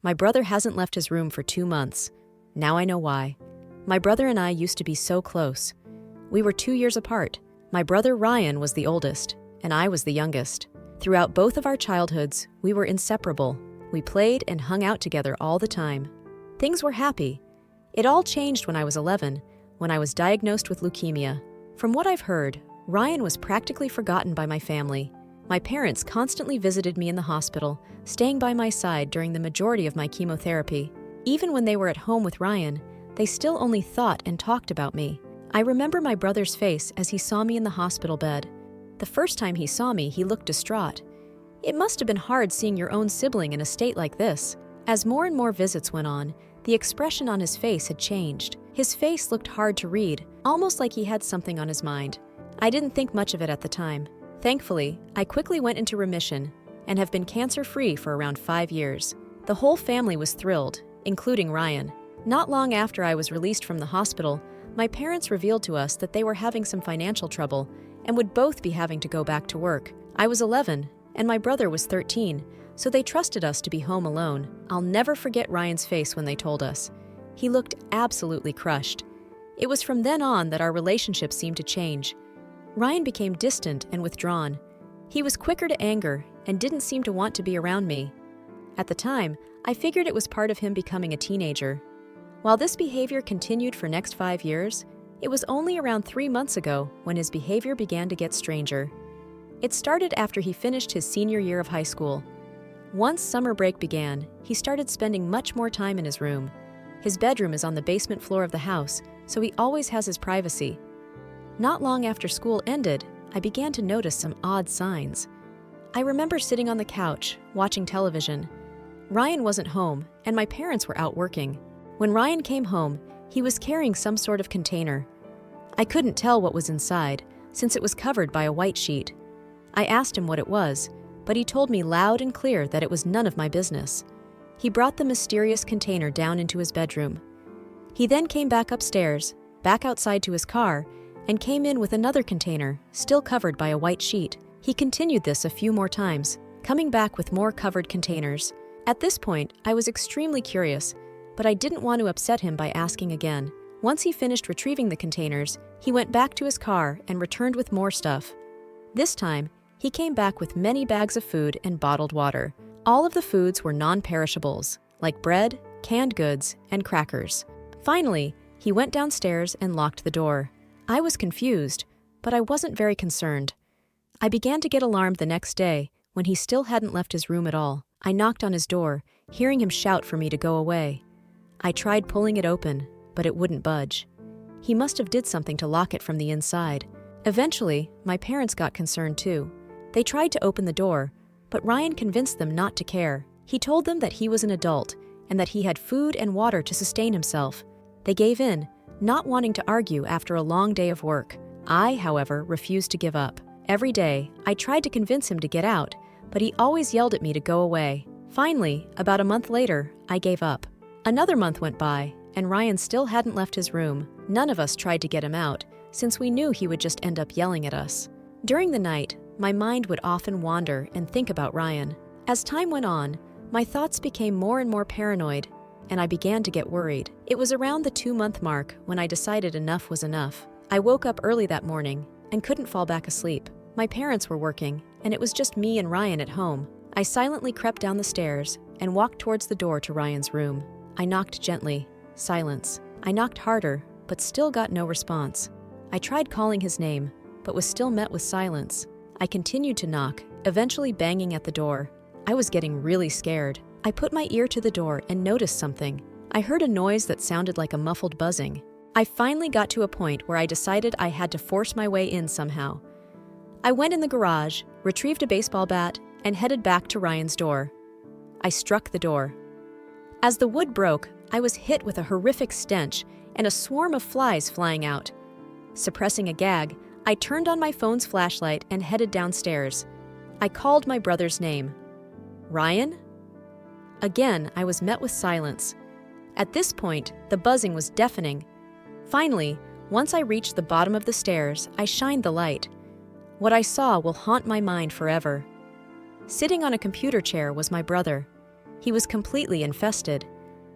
My brother hasn't left his room for 2 months. Now I know why. My brother and I used to be so close. We were 2 years apart. My brother Ryan was the oldest, and I was the youngest. Throughout both of our childhoods, we were inseparable. We played and hung out together all the time. Things were happy. It all changed when I was 11, when I was diagnosed with leukemia. From what I've heard, Ryan was practically forgotten by my family. My parents constantly visited me in the hospital, staying by my side during the majority of my chemotherapy. Even when they were at home with Ryan, they still only thought and talked about me. I remember my brother's face as he saw me in the hospital bed. The first time he saw me, he looked distraught. It must have been hard seeing your own sibling in a state like this. As more and more visits went on, the expression on his face had changed. His face looked hard to read, almost like he had something on his mind. I didn't think much of it at the time. Thankfully, I quickly went into remission and have been cancer-free for around 5 years. The whole family was thrilled, including Ryan. Not long after I was released from the hospital, my parents revealed to us that they were having some financial trouble and would both be having to go back to work. I was 11, and my brother was 13, so they trusted us to be home alone. I'll never forget Ryan's face when they told us. He looked absolutely crushed. It was from then on that our relationship seemed to change. Ryan became distant and withdrawn. He was quicker to anger and didn't seem to want to be around me. At the time, I figured it was part of him becoming a teenager. While this behavior continued for next 5 years, it was only around 3 months ago when his behavior began to get stranger. It started after he finished his senior year of high school. Once summer break began, he started spending much more time in his room. His bedroom is on the basement floor of the house, so he always has his privacy. Not long after school ended, I began to notice some odd signs. I remember sitting on the couch, watching television. Ryan wasn't home, and my parents were out working. When Ryan came home, he was carrying some sort of container. I couldn't tell what was inside, since it was covered by a white sheet. I asked him what it was, but he told me loud and clear that it was none of my business. He brought the mysterious container down into his bedroom. He then came back upstairs, back outside to his car, and came in with another container, still covered by a white sheet. He continued this a few more times, coming back with more covered containers. At this point, I was extremely curious, but I didn't want to upset him by asking again. Once he finished retrieving the containers, he went back to his car and returned with more stuff. This time, he came back with many bags of food and bottled water. All of the foods were non-perishables, like bread, canned goods, and crackers. Finally, he went downstairs and locked the door. I was confused, but I wasn't very concerned. I began to get alarmed the next day when he still hadn't left his room at all. I knocked on his door, hearing him shout for me to go away. I tried pulling it open, but it wouldn't budge. He must have did something to lock it from the inside. Eventually, my parents got concerned too. They tried to open the door, but Ryan convinced them not to care. He told them that he was an adult and that he had food and water to sustain himself. They gave in, not wanting to argue after a long day of work. I, however, refused to give up. Every day, I tried to convince him to get out, but he always yelled at me to go away. Finally, about a month later, I gave up. Another month went by, and Ryan still hadn't left his room. None of us tried to get him out, since we knew he would just end up yelling at us. During the night, my mind would often wander and think about Ryan. As time went on, my thoughts became more and more paranoid, and I began to get worried. It was around the 2-month mark when I decided enough was enough. I woke up early that morning and couldn't fall back asleep. My parents were working, and it was just me and Ryan at home. I silently crept down the stairs and walked towards the door to Ryan's room. I knocked gently. Silence. I knocked harder, but still got no response. I tried calling his name, but was still met with silence. I continued to knock, eventually banging at the door. I was getting really scared. I put my ear to the door and noticed something. I heard a noise that sounded like a muffled buzzing. I finally got to a point where I decided I had to force my way in somehow. I went in the garage, retrieved a baseball bat, and headed back to Ryan's door. I struck the door. As the wood broke, I was hit with a horrific stench and a swarm of flies flying out. Suppressing a gag, I turned on my phone's flashlight and headed downstairs. I called my brother's name. Ryan? Again, I was met with silence. At this point, the buzzing was deafening. Finally, once I reached the bottom of the stairs, I shined the light. What I saw will haunt my mind forever. Sitting on a computer chair was my brother. He was completely infested.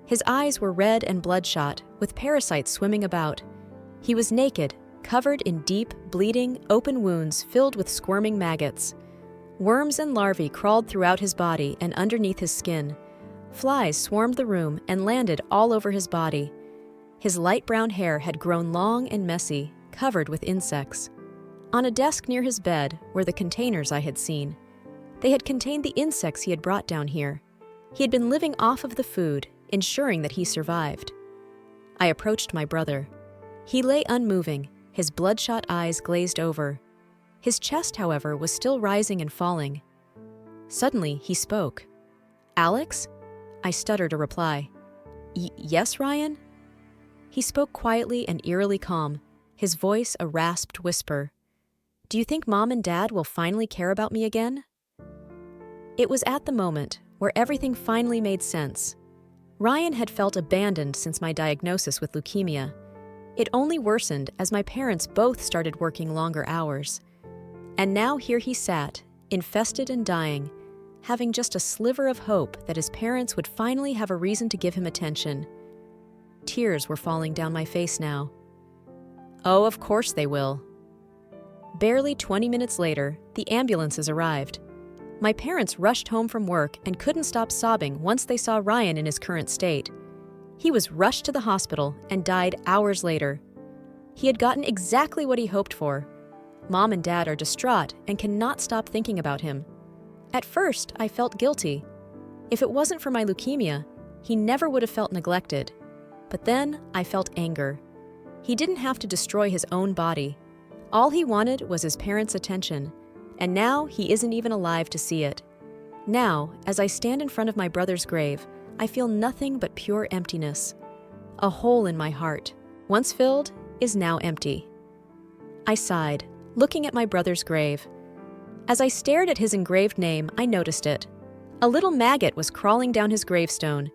His eyes were red and bloodshot, with parasites swimming about. He was naked, covered in deep, bleeding, open wounds filled with squirming maggots. Worms and larvae crawled throughout his body and underneath his skin. Flies swarmed the room and landed all over his body. His light brown hair had grown long and messy, covered with insects. On a desk near his bed were the containers I had seen. They had contained the insects he had brought down here. He had been living off of the food, ensuring that he survived. I approached my brother. He lay unmoving, his bloodshot eyes glazed over. His chest, however, was still rising and falling. Suddenly, he spoke. "Alex?" I stuttered a reply. Yes, Ryan?" He spoke quietly and eerily calm, his voice a rasped whisper. "Do you think Mom and Dad will finally care about me again?" It was at the moment where everything finally made sense. Ryan had felt abandoned since my diagnosis with leukemia. It only worsened as my parents both started working longer hours. And now here he sat, infested and dying, having just a sliver of hope that his parents would finally have a reason to give him attention. Tears were falling down my face now. Oh, of course they will. Barely 20 minutes later, the ambulances arrived. My parents rushed home from work and couldn't stop sobbing once they saw Ryan in his current state. He was rushed to the hospital and died hours later. He had gotten exactly what he hoped for. Mom and Dad are distraught and cannot stop thinking about him. At first, I felt guilty. If it wasn't for my leukemia, he never would have felt neglected. But then, I felt anger. He didn't have to destroy his own body. All he wanted was his parents' attention, and now he isn't even alive to see it. Now, as I stand in front of my brother's grave, I feel nothing but pure emptiness. A hole in my heart, once filled, is now empty. I sighed, looking at my brother's grave. As I stared at his engraved name, I noticed it. A little maggot was crawling down his gravestone,